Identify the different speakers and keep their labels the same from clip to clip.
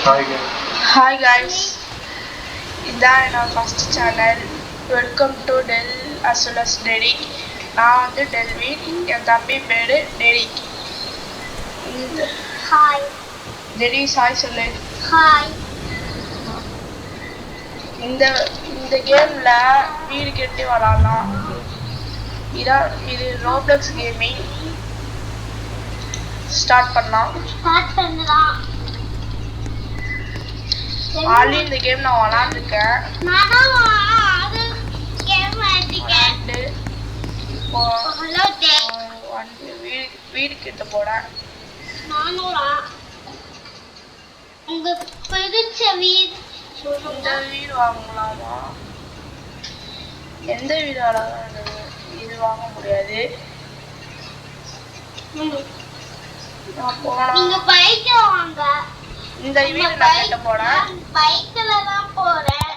Speaker 1: Hi guys, இதான் என்னோட first channel. Welcome to tell as well as Derek. நான் வந்து டெல்வின், என் தம்பி பேரு டெரிக்.
Speaker 2: ஹாய்
Speaker 1: டெரிக், ஹாய் சொல்லு.
Speaker 2: ஹாய்.
Speaker 1: இந்த கேம்ல வீடு கட்டி விளாடலாம். இது ரோப்ளக்ஸ் கேமிங். ஸ்டார்ட் பண்ணலாம். ஆல்ரெடி இந்த கேம் நான் விளாண்டுருக்கேன். வீடு கிட்ட போறேன். இந்த வீடு வாங்கலாமா? எந்த வீடு வாங்க? இது வாங்க முடியாது. இந்த வீடு நான் கட்ட போறேன்.
Speaker 2: பைக்ல தான் போறேன்.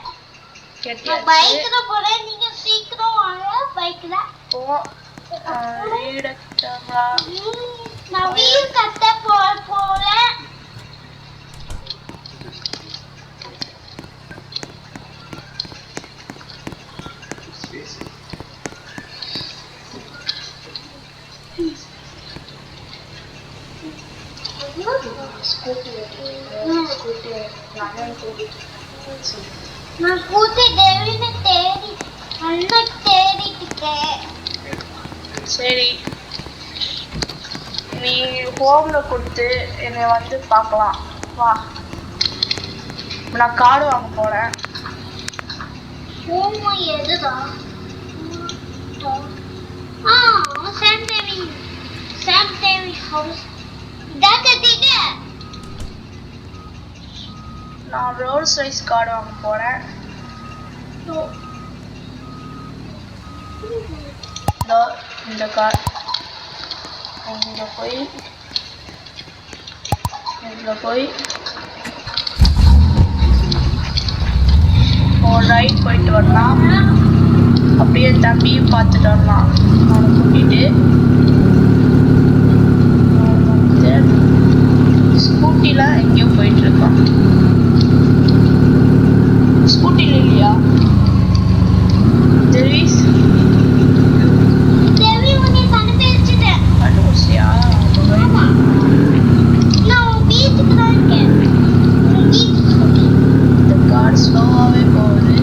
Speaker 2: பைக்ல போறேன். நீங்க சீக்கிரம் வாங்க. பைக்ல
Speaker 1: போ. வீடு கட்டவா?
Speaker 2: நான் வீடு கட்ட போறேன். நான் ஸ்கூட்டி டெவினை தேடி நல்லா தேடிட்டேன்.
Speaker 1: சரி, நீ ஹோம்ல கொடுத்து என்னை வந்து பார்க்கலாம். வா, நான் கார்டு வாங்க போறேன்.
Speaker 2: ஹோம் எதுடா? சாம் தேவி ஹவுஸ்.
Speaker 1: நான் ரோல்ஸ் ரைஸ் கார்டு வாங்க போறேன். இந்த கார் போய் ஒரு ரைட் போயிட்டு வரலாம். அப்படியே தம்பியும் பார்த்துட்டு வரலாம். அவனை கூட்டிட்டு ஸ்கூட்டில எங்கேயோ போயிட்டு இருக்கான். ஸ்கூட்டில இல்லையா ஜெர்விஸ்? கண்டுபிடிச்சியா? இந்த கார் ஸ்லோவாகவே போகுது.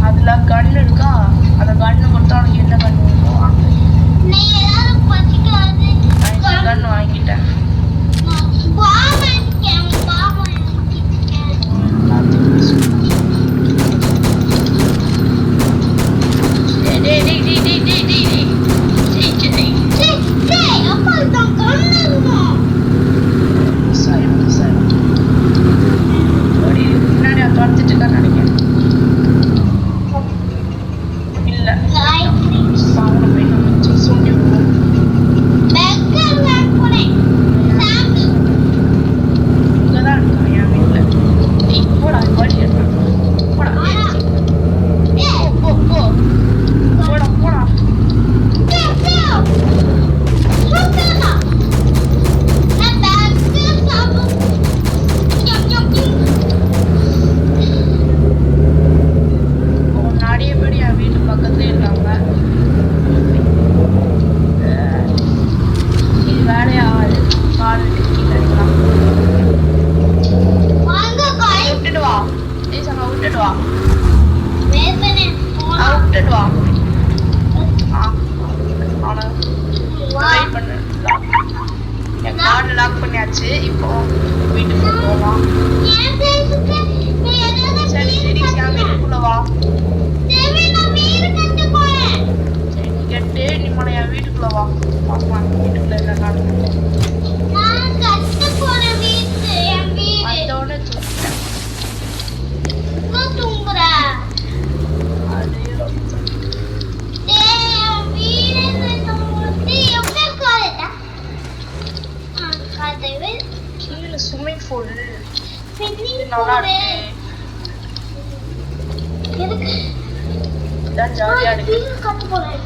Speaker 1: அதுல கண்ணு இருக்கா? அந்த கண்ணு கொடுத்தா உனக்கு என்ன கண்ணு வேணும்? கண்ணு வாங்கிட்டேன். லாக் பண்ணியாச்சு. இப்போ வீட்டுக்கு போகலாம். சரி வீட்டுக்குள்ள வா. சரி கட்டு, நீ மனையா வீட்டு ஆமா வீட்டுக்குள்ள என்ன நடக்குது
Speaker 2: நான் கத்த போற வீட்டு என் வீடு
Speaker 1: அதோட தூக்கிட்டேன்
Speaker 2: தூங்குற
Speaker 1: அதே
Speaker 2: என் வீடு தூங்குறது எப்படி காலேட்டா கதவு
Speaker 1: கீழே ஸ்விம்மிங் பூல்
Speaker 2: ஸ்விம்மிங்
Speaker 1: நல்லா
Speaker 2: பூல்
Speaker 1: இருக்கு
Speaker 2: எதுக்கு
Speaker 1: இதான் ஜாலியா இருக்கு
Speaker 2: கத்த போறேன்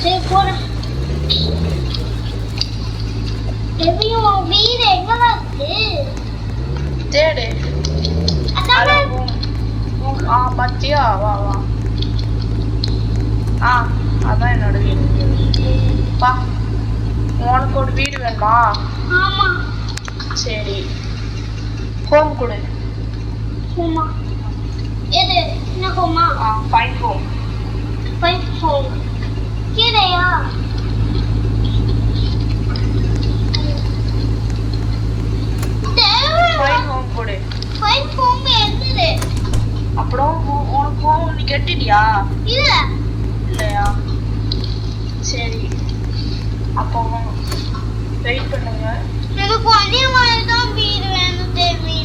Speaker 2: சரி போறேன் எப்பயும் வீடு எங்கதான் இருக்கு
Speaker 1: தேடு
Speaker 2: அதான்
Speaker 1: பாத்தியா வா வா அதான் என்னோட வீடு வா உனக்கு ஒரு வீடு வேணுமா
Speaker 2: ஆமா
Speaker 1: சரி ஹோம் கொடு
Speaker 2: ஹோமா எது என்ன ஹோமா
Speaker 1: ஃபைன் ஹோம்
Speaker 2: ஃபைவ் ஹோம் கீரையா
Speaker 1: ஃபைன் ஹோம் கொடு
Speaker 2: ஃபைவ் ஹோம் என்னது
Speaker 1: அப்புறம் உனக்கு ஹோம் நீ கட்டிட்டியா
Speaker 2: இல்ல
Speaker 1: இல்லையா சரி அப்போ வெயிட் பண்ணுங்க
Speaker 2: எனக்கு அதே மாதிரி தான் வீடு வேணும் தேவி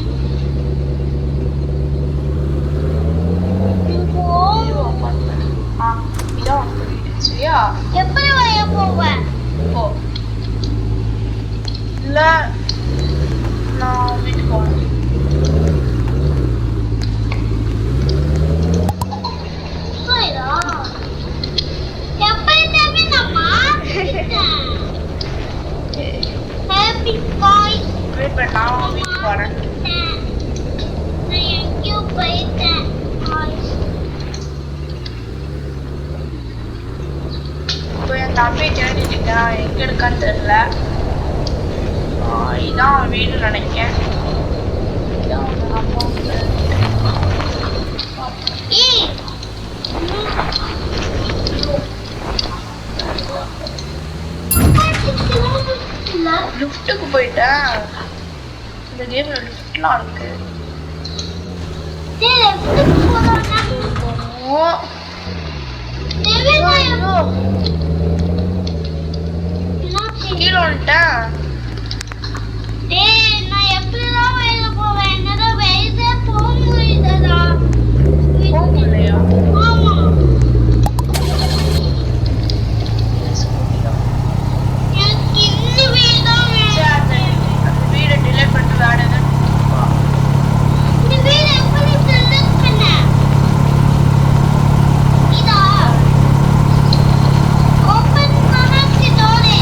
Speaker 1: இதான் உனக்கு வீடு சரியா
Speaker 2: எப்படி வரைய போவேன்
Speaker 1: போ இல்ல நான் வீட்டுக்கு போறேன்
Speaker 2: சரிடா எப்படி தேவி நான் மாத்திட்டேன் ஹாப்பி பாய்
Speaker 1: வெயிட் பண்ண நான் வீட்டுக்கு போறேன்
Speaker 2: நான் எங்கேயோ போயிட்டேன்
Speaker 1: இப்போ என் தம்பி தேடிட்டு இருக்கான் எங்க இருக்கான்னு தெரியல இதான் வீடு நினைக்கிறேன் இதான் உங்க அம்மா
Speaker 2: ஏய்
Speaker 1: லிஃப்ட்டுக்கு போயிட்டேன் இந்த கேம்ல லிஃப்ட்லாம் இருக்கு
Speaker 2: டேய் எப்படி போறோம்னா
Speaker 1: ஓ
Speaker 2: தேவி
Speaker 1: ஐயோ, கீழே வந்துட்டேன்
Speaker 2: டேய் நான் எப்படிதான் வெளில போவேன் என்னால வெளில போக முடியலடா
Speaker 1: போக முடியலையா
Speaker 2: ஆமா எனக்கு இந்த வீடு தான் வேணும்
Speaker 1: அந்த வீடை டிலே பண்ணிட்டு வேற எதாவது வா.
Speaker 2: இந்த வீடு எப்படி செலக்ட் பண்ண இதா ஓபன் பண்ணி டோரே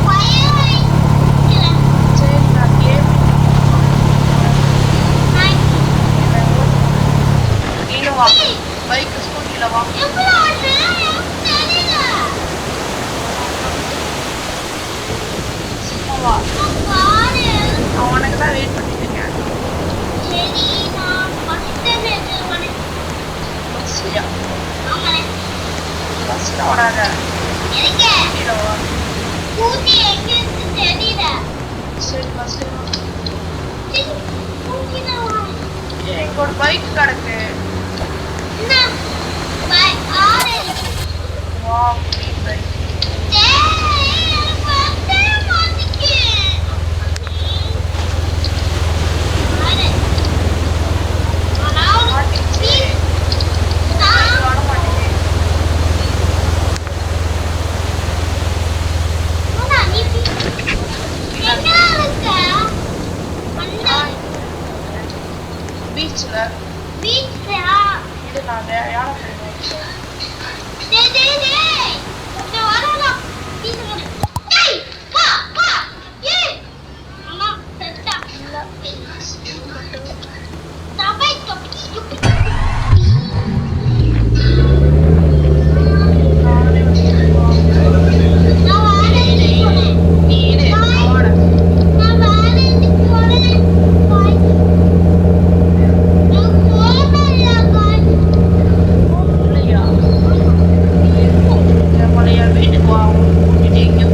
Speaker 2: ஃபயர் வைக்கிறேன்
Speaker 1: சரி நான் கேம் இன்னும் வா பைக் ஸ்கூட்டில வா
Speaker 2: எப்படி வரணும் தெரியல
Speaker 1: சும்மா வா
Speaker 2: நான் பாரு
Speaker 1: நான் உனக்கு தான் வெயிட் பண்ணிட்டு இருக்கேன்
Speaker 2: சரி நான் ஃபர்ஸ்ட் எடுத்து வரேன்
Speaker 1: சரியா
Speaker 2: ஆமாலே
Speaker 1: பஸ்ல ஓடாத
Speaker 2: எங்க
Speaker 1: கீழே வா
Speaker 2: ஸ்கூட்டி எங்க இருக்கு தெரியல
Speaker 1: சரி பஸ்ல வா
Speaker 2: சரி ஸ்கூட்டி தான் வா
Speaker 1: இங்க ஒரு பைக் கிடக்கு
Speaker 2: என்ன பை ஆரே
Speaker 1: வா பைக் மாட்டிச்சு வர மாட்டேங்குது பீச்ல இது நான் யானை போயிருந்தேன் நீ இரு ஓட இல்லையா நம்மளைய வீட்டுக்கு வா கூட்டிட்டு எங்கேயும்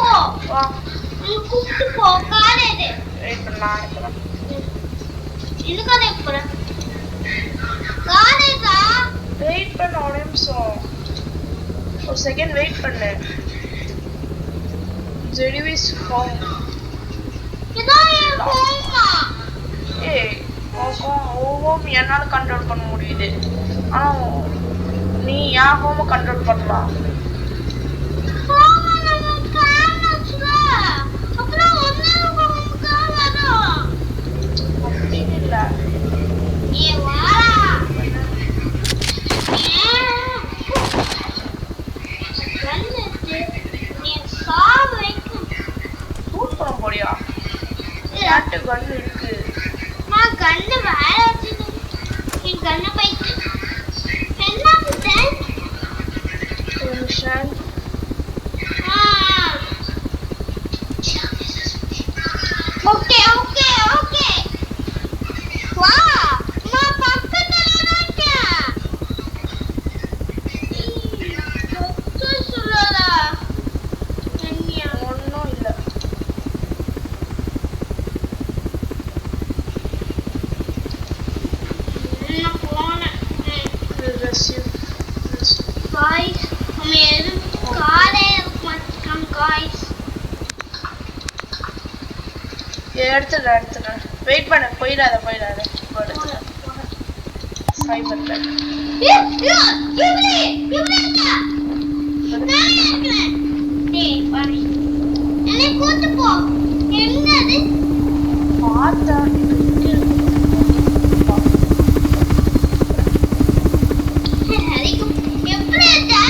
Speaker 2: போ.
Speaker 1: வா.
Speaker 2: நீ கூப்பிட்டு போ காலேஜ்.
Speaker 1: வெயிட் பண்ணலாம்.
Speaker 2: இதுக்கு அதே போற. காலேஜா?
Speaker 1: வெயிட் பண்ண ஒரு நிமிஷம். ஒரு செகண்ட் வெயிட் பண்ணு. ஜெடிவிஸ் ஹோம்.
Speaker 2: இதோ ஹோமா.
Speaker 1: ஏய் ஹோம் என்னால கண்ட்ரோல் பண்ண முடியுது. ஆனா நீ ஏன் ஹோமை கண்ட்ரோல் பண்ணலாம்? அப்படின்னு இல்லை. ஷூட் பண்ண போறியா? யார்கிட்ட கன் இருக்கு?
Speaker 2: நான் கண்ணு வேற வச்சிருக்கேன். என் கண்ணு போயிட்டு என்ன
Speaker 1: மிஷன்
Speaker 2: ஓகே ஓகே ஓகே வா நான் பக்கத்துல இருக்கேன். சொல்லடா என்னையா
Speaker 1: ஒன்றும் இல்லை.
Speaker 2: என்ன போனேன் காய்ஸ் நம்ம எதுவும் காலே மாட்டோம் காய்ஸ்.
Speaker 1: எடுத்துடுறேன். வெயிட் பண்ண. போயிடாத. சைபர்ல
Speaker 2: என்னை கூட்டு போ. என்னது
Speaker 1: பார்த்தா
Speaker 2: எப்படி இருக்கா?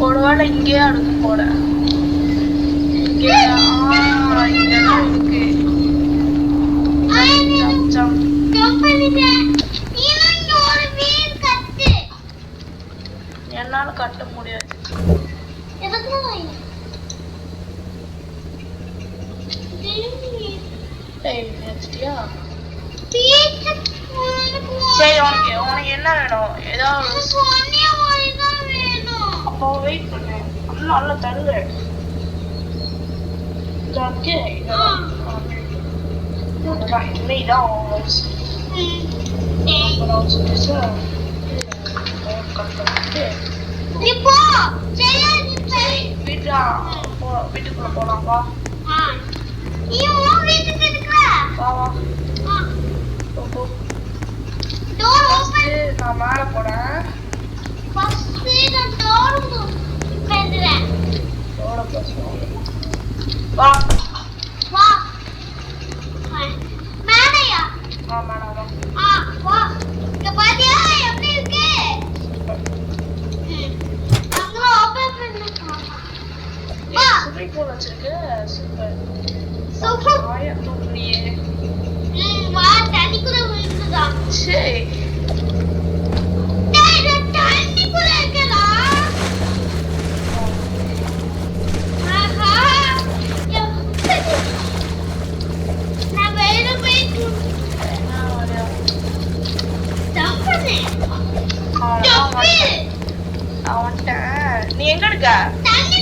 Speaker 1: ஒருவேளை இங்கேயே அடுக்கு போட. இங்கதான் இருக்கு. என்னால கட்ட முடியாது. சரி உனக்கு என்ன வேணும்? ஏதாவது அப்போ வெயிட் பண்ணு. நல்லா தருவேன். வீட்டுக்குள்ள போலாம். வா நான் மேல போறேன். வா வச்சிருக்கு. சூப்பர். சரி நீ எங்க இருக்க? தண்ணி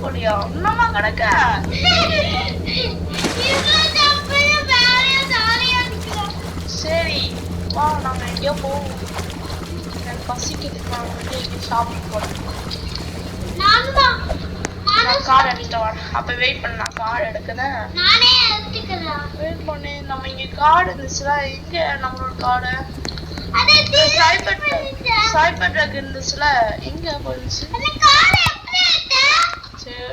Speaker 1: குடியா? இன்னமா கிடக்க? சரி வா நாங்க எங்கேயோ போவோம். எனக்கு பசிக்குது. நான் வந்து எங்கேயோ ஷாப்பிங் போறேன். நான் கார் எடுத்துட்டு வரேன். அப்ப வெயிட் பண்ண. நான் கார் எடுக்கிறேன். வெயிட் பண்ணு. நம்ம இங்க கார்டு இருந்துச்சுல. எங்க நம்மளோட கார்டு? சைபர் ட்ரக் இருந்துச்சுல. எங்க போயிடுச்சு? சரி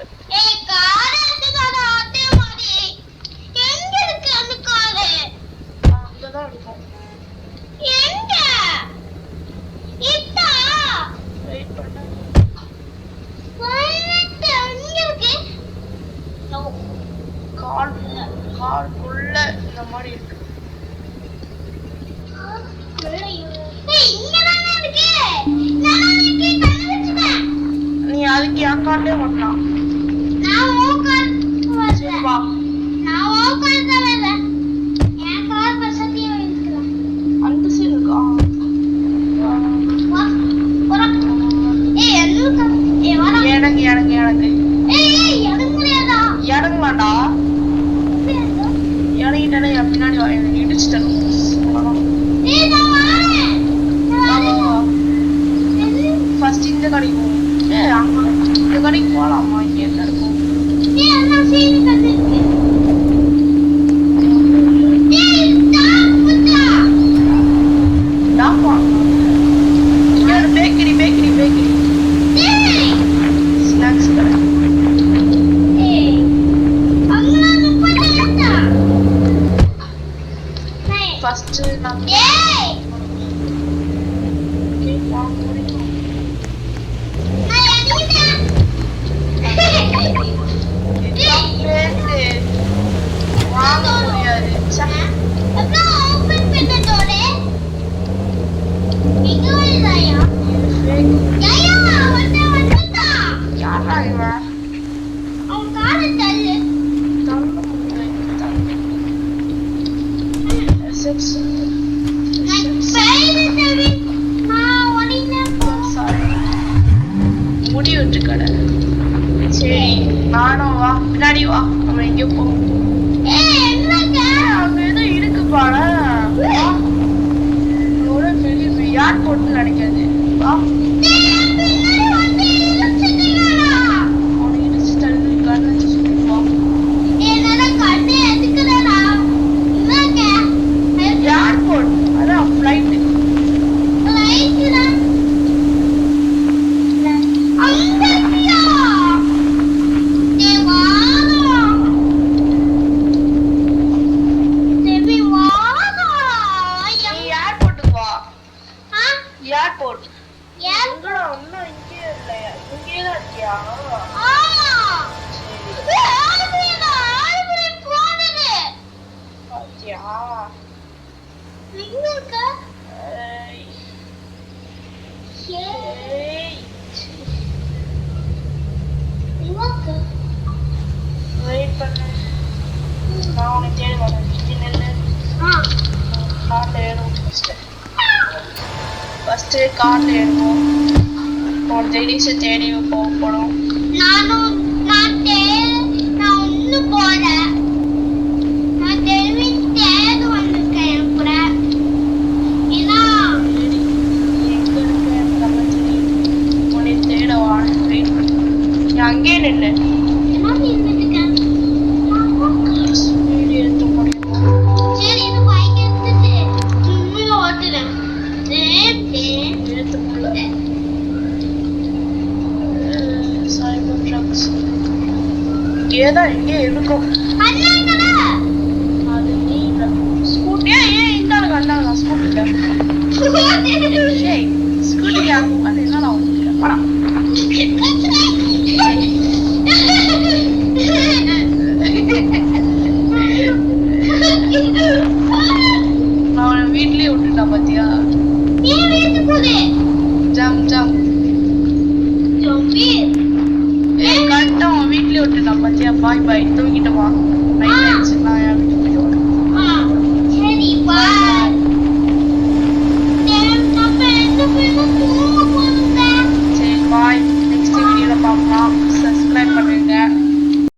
Speaker 1: அங்கதான் இருக்கும். வெயிட் பண்ண. கார்க்குள்ள இந்த மாதிரி இருக்கு. நீ அதுக்கு என் கார்டே ஓட்டலாம். சரி வா. அந்த சைடு இருக்கா? கடைக்கு அங்க இந்த கடைக்கு போலாமா? இங்க என்ன இருக்கும்?
Speaker 2: எல்லாம் சீனி கண்டிருக்கு.
Speaker 1: பேக்கரி ஸ்நாக்ஸ் கடை. ஃபர்ஸ்ட் நான் வாங்க முடியும். வாங்க முடியாது. யாரா இவன்? முடி விட்டு கடை. சரி நானும் வா, பின்னாடி வா, நம்ம எங்க போவோம். அங்க ஏதோ இருக்கு பாரு. பெரிய ஏர்போர்ட் நினைக்காது. வா இடிச்சு தள்ளி கண்ணு வா. ஏர்போர்ட் அதான் ஃப்ளைட். ஏர்போர்ட் எங்கடா? இன்னும் இங்கே இல்லையா? இங்கே தான் இருக்கியா? பாத்தியா? வெயிட் பண்ணு, நான் உனக்கு தேடி வரேன். நெல்லு கார்ல ஏறும். ஃபர்ஸ்ட் கார்ல ஏறுவோம். ஒரு ஜெயிலிஸை தேடி போகணும்.
Speaker 2: நான் ஒன்னும் போல. நான் தேடி வந்திருக்கேன் கூட.
Speaker 1: உன்னை தேட வாங்க. வெயிட் பண்ணு, நீ அங்கேயே நில்லு. வீடியோ எடுத்து முடியுமா? எடுத்து முடியல. சைபர் ட்ரக்ஸ் இங்கேதான், இங்கே இருக்கும்.